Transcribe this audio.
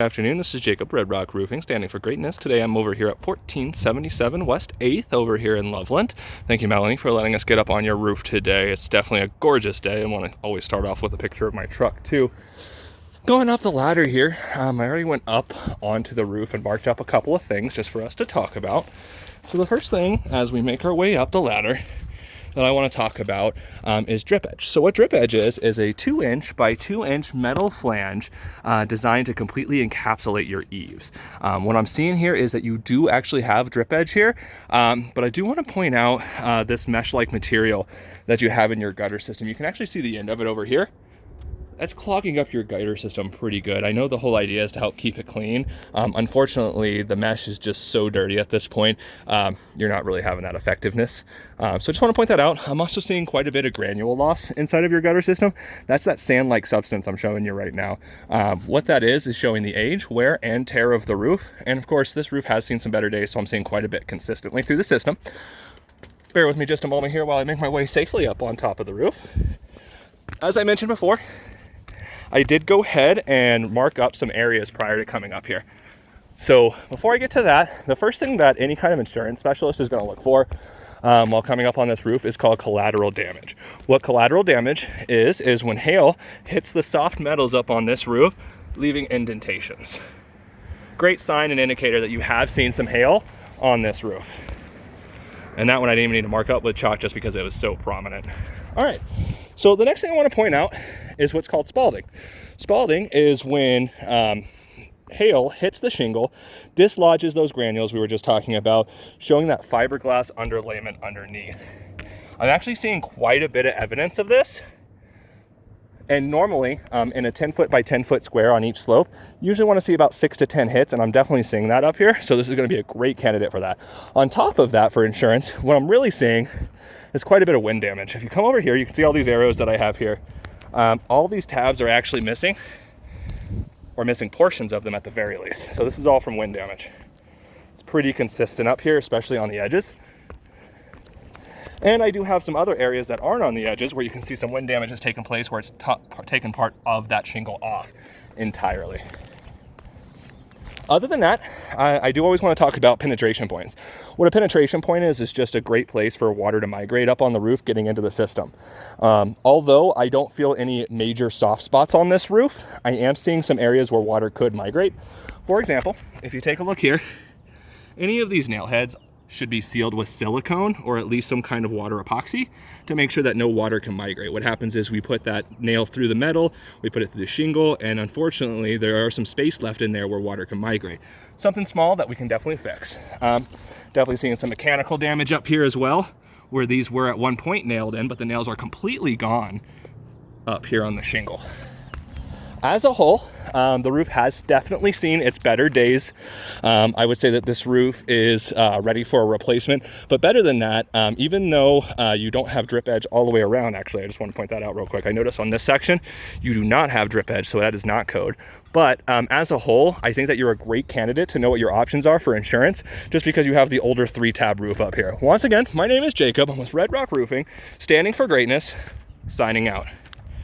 Good afternoon, this is Jacob, Red Rock Roofing, standing for greatness. Today I'm over here at 1477 West 8th over here in Loveland. Thank you, Melanie, for letting us get up on your roof today. It's definitely a gorgeous day. I want to always start off with a picture of my truck too. Going up the ladder here, I already went up onto the roof and marked up a couple of things just for us to talk about. So the first thing, as we make our way up the ladder, that I want to talk about is drip edge. So what drip edge is a 2-inch by 2-inch metal flange designed to completely encapsulate your eaves. What I'm seeing here is that you do actually have drip edge here, but I do want to point out this mesh-like material that you have in your gutter system. You can actually see the end of it over here. That's clogging up your gutter system pretty good. I know the whole idea is to help keep it clean. Unfortunately, the mesh is just so dirty at this point, you're not really having that effectiveness. So I just want to point that out. I'm also seeing quite a bit of granule loss inside of your gutter system. That's that sand-like substance I'm showing you right now. What that is showing the age, wear, and tear of the roof. And of course, this roof has seen some better days, so I'm seeing quite a bit consistently through the system. Bear with me just a moment here while I make my way safely up on top of the roof. As I mentioned before, I did go ahead and mark up some areas prior to coming up here. So before I get to that, the first thing that any kind of insurance specialist is going to look for while coming up on this roof is called collateral damage. What collateral damage is when hail hits the soft metals up on this roof, leaving indentations. Great sign and indicator that you have seen some hail on this roof. And that one I didn't even need to mark up with chalk just because it was so prominent. All right, so the next thing I want to point out is what's called spalding. Spalding is when hail hits the shingle, dislodges those granules we were just talking about, showing that fiberglass underlayment underneath. I'm actually seeing quite a bit of evidence of this. And normally, in a 10-foot by 10-foot square on each slope, usually want to see about 6 to 10 hits, and I'm definitely seeing that up here. So this is going to be a great candidate for that. On top of that, for insurance, what I'm really seeing is quite a bit of wind damage. If you come over here, you can see all these arrows that I have here. All these tabs are actually missing, or missing portions of them at the very least. So this is all from wind damage. It's pretty consistent up here, especially on the edges. And I do have some other areas that aren't on the edges where you can see some wind damage has taken place where it's taken part of that shingle off entirely. Other than that, I do always want to talk about penetration points. What a penetration point is just a great place for water to migrate up on the roof getting into the system. Although I don't feel any major soft spots on this roof, I am seeing some areas where water could migrate. For example, if you take a look here, any of these nail heads should be sealed with silicone or at least some kind of water epoxy to make sure that no water can migrate. What happens is we put that nail through the metal, we put it through the shingle, and unfortunately there are some space left in there where water can migrate. Something small that we can definitely fix. Definitely seeing some mechanical damage up here as well, where these were at one point nailed in, but the nails are completely gone up here on the shingle. As a whole, the roof has definitely seen its better days. I would say that this roof is ready for a replacement, but better than that, even though you don't have drip edge all the way around, actually, I just want to point that out real quick. I noticed on this section, you do not have drip edge, so that is not code. But as a whole, I think that you're a great candidate to know what your options are for insurance, just because you have the older 3-tab roof up here. Once again, my name is Jacob. I'm with Red Rock Roofing, standing for greatness, signing out.